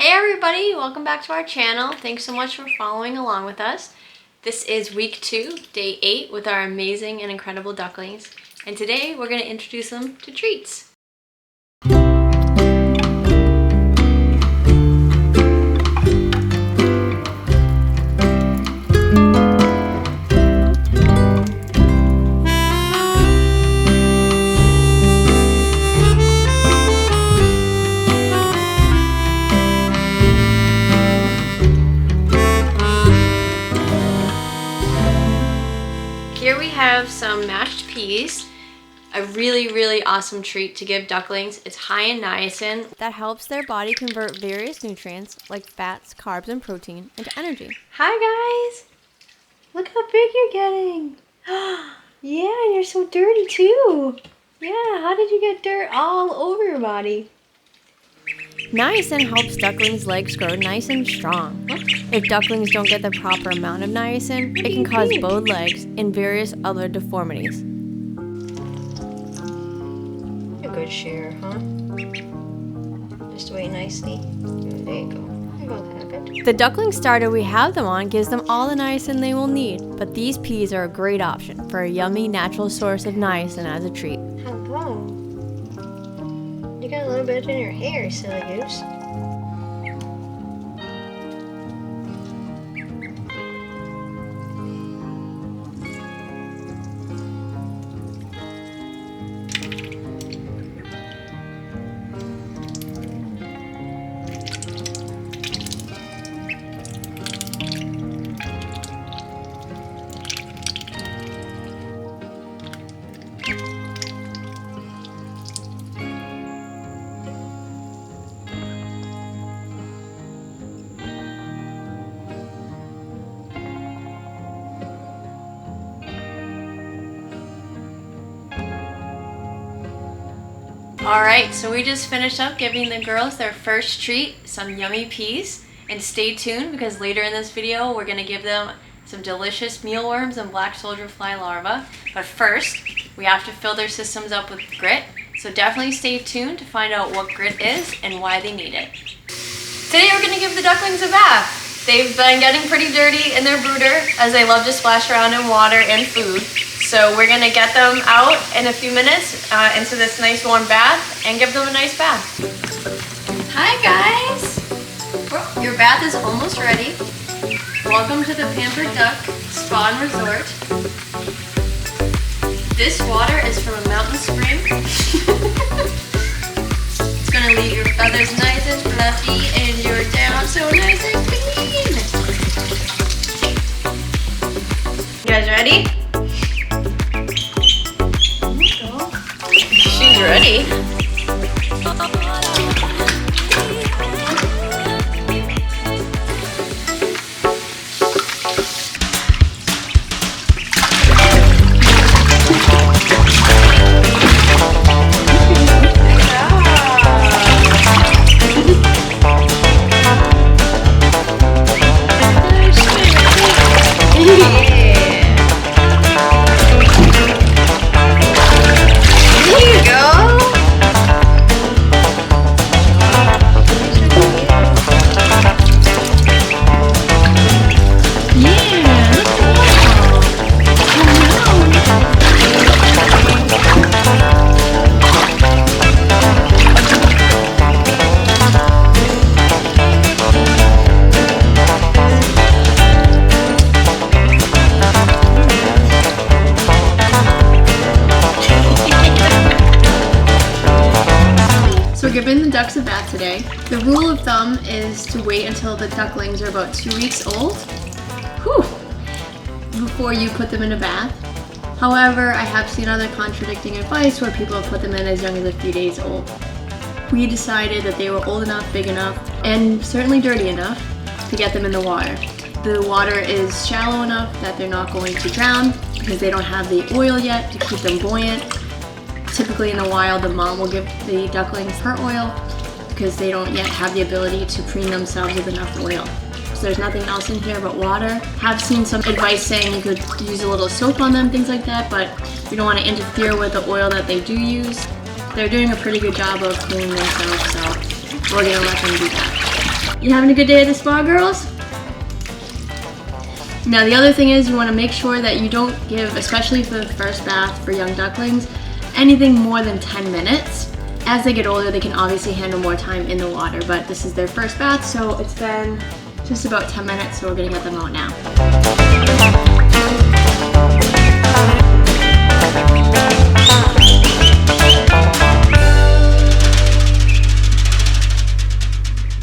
Hey everybody, welcome back to our channel. Thanks so much for following along with us. This is week 2, day 8 with our amazing and incredible ducklings. And today we're going to introduce them to treats. Here we have some mashed peas, a really awesome treat to give ducklings. It's high in niacin. That helps their body convert various nutrients like fats, carbs, and protein into energy. Hi guys! Look how big you're getting! Yeah, you're so dirty too! Yeah, how did you get dirt all over your body? Niacin helps ducklings' legs grow nice and strong. If ducklings don't get the proper amount of niacin, it can cause bowed legs and various other deformities. A good share, huh? Just weigh nicely. There you go. I will have it. The duckling starter we have them on gives them all the niacin they will need, but these peas are a great option for a yummy natural source of niacin as a treat. Hello. You got a little bit in your hair, silly goose. Alright, so we just finished up giving the girls their first treat, some yummy peas. And stay tuned because later in this video we're going to give them some delicious mealworms and black soldier fly larvae. But first, we have to fill their systems up with grit. So definitely stay tuned to find out what grit is and why they need it. Today we're going to give the ducklings a bath. They've been getting pretty dirty in their brooder as they love to splash around in water and food. So we're gonna get them out in a few minutes into this nice warm bath and give them a nice bath. Hi guys! Well, your bath is almost ready. Welcome to the Pampered Duck Spa and Resort. This water is from a mountain spring. It's gonna leave your feathers nice and fluffy and your down so nice and clean. You guys ready? She's ready. Giving the ducks a bath today. The rule of thumb is to wait until the ducklings are about 2 weeks old before you put them in a bath. However, I have seen other contradicting advice where people have put them in as young as a few days old. We decided that they were old enough, big enough, and certainly dirty enough to get them in the water. The water is shallow enough that they're not going to drown because they don't have the oil yet to keep them buoyant. Typically in the wild, the mom will give the ducklings her oil because they don't yet have the ability to preen themselves with enough oil. So there's nothing else in here but water. Have seen some advice saying you could use a little soap on them, things like that, but you don't want to interfere with the oil that they do use. They're doing a pretty good job of cleaning themselves, so we're going to let them do that. You having a good day at the spa, girls? Now the other thing is you want to make sure that you don't give, especially for the first bath for young ducklings, anything more than 10 minutes. As they get older, they can obviously handle more time in the water, but this is their first bath, so it's been just about 10 minutes, so we're gonna get them out now.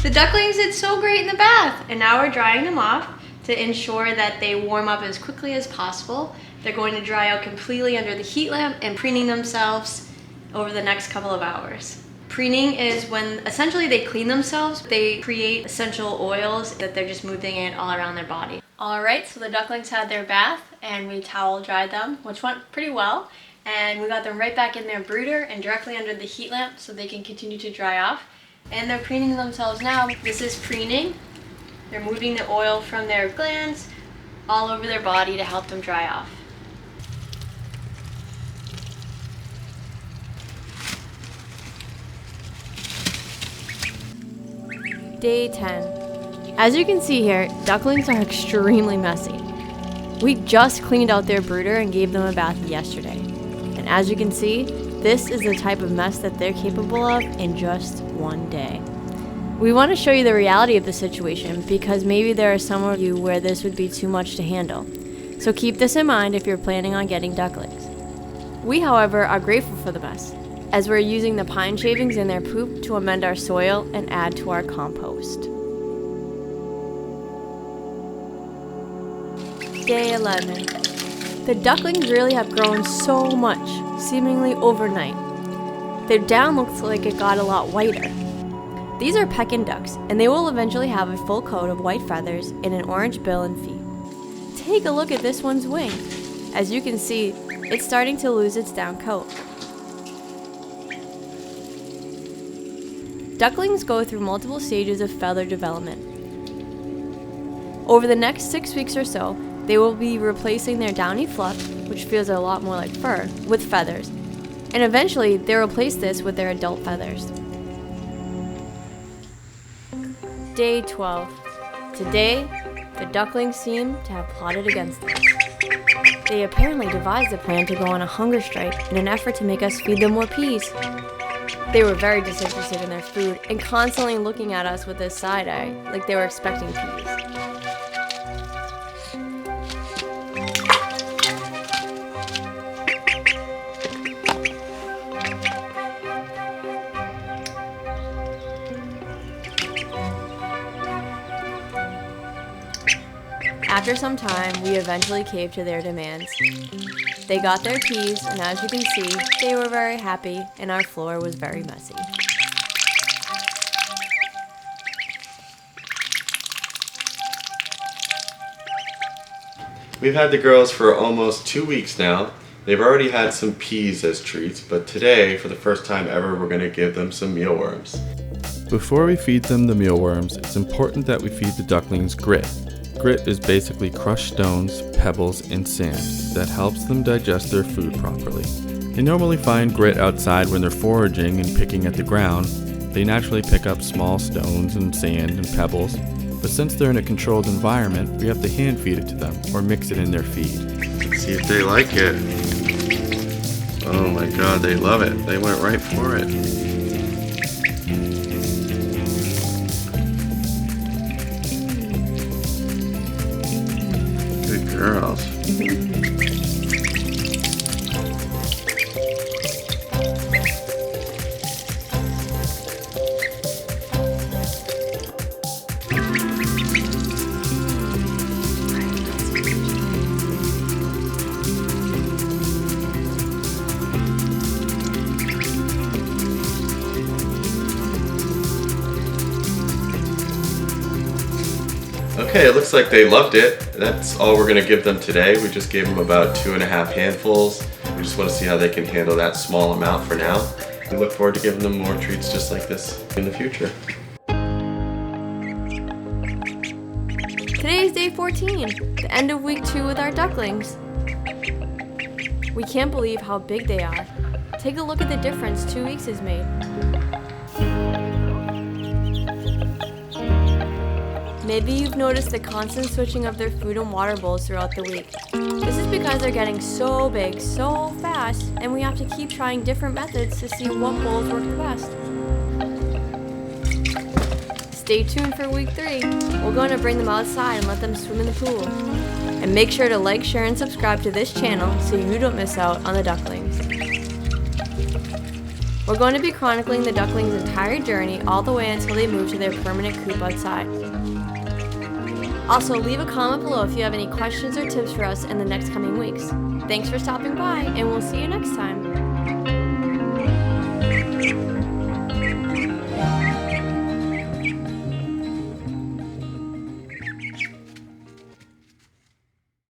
The ducklings did so great in the bath, and now we're drying them off to ensure that they warm up as quickly as possible. They're going to dry out completely under the heat lamp and preening themselves over the next couple of hours. Preening is when essentially they clean themselves. They create essential oils that they're just moving in all around their body. Alright, so the ducklings had their bath and we towel dried them, which went pretty well. And we got them right back in their brooder and directly under the heat lamp so they can continue to dry off. And they're preening themselves now. This is preening. They're moving the oil from their glands all over their body to help them dry off. Day 10. As you can see here, ducklings are extremely messy. We just cleaned out their brooder and gave them a bath yesterday. And as you can see, this is the type of mess that they're capable of in just one day. We want to show you the reality of the situation because maybe there are some of you where this would be too much to handle. So keep this in mind if you're planning on getting ducklings. We, however, are grateful for the mess, as we're using the pine shavings and their poop to amend our soil and add to our compost. Day 11. The ducklings really have grown so much, seemingly overnight. Their down looks like it got a lot whiter. These are Pekin ducks, and they will eventually have a full coat of white feathers and an orange bill and feet. Take a look at this one's wing. As you can see, it's starting to lose its down coat. Ducklings go through multiple stages of feather development. Over the next 6 weeks or so, they will be replacing their downy fluff, which feels a lot more like fur, with feathers. And eventually, they'll replace this with their adult feathers. Day 12. Today, the ducklings seem to have plotted against us. They apparently devised a plan to go on a hunger strike in an effort to make us feed them more peas. They were very disinterested in their food and constantly looking at us with this side eye, like they were expecting peas. After some time, we eventually caved to their demands. They got their peas, and as you can see, they were very happy, and our floor was very messy. We've had the girls for almost 2 weeks now. They've already had some peas as treats, but today, for the first time ever, we're going to give them some mealworms. Before we feed them the mealworms, it's important that we feed the ducklings grit. Grit is basically crushed stones, pebbles, and sand that helps them digest their food properly. They normally find grit outside when they're foraging and picking at the ground. They naturally pick up small stones and sand and pebbles, but since they're in a controlled environment, we have to hand feed it to them or mix it in their feed. Let's see if they like it. Oh my god, they love it. They went right for it. Good girls. Okay, it looks like they loved it. That's all we're gonna give them today. We just gave them about 2.5 handfuls. We just wanna see how they can handle that small amount for now. We look forward to giving them more treats just like this in the future. Today is day 14, the end of week 2 with our ducklings. We can't believe how big they are. Take a look at the difference 2 weeks has made. Maybe you've noticed the constant switching of their food and water bowls throughout the week. This is because they're getting so big so fast, and we have to keep trying different methods to see what bowls work the best. Stay tuned for week 3. We're going to bring them outside and let them swim in the pool. And make sure to like, share, and subscribe to this channel so you don't miss out on the ducklings. We're going to be chronicling the ducklings' entire journey all the way until they move to their permanent coop outside. Also, leave a comment below if you have any questions or tips for us in the next coming weeks. Thanks for stopping by, and we'll see you next time.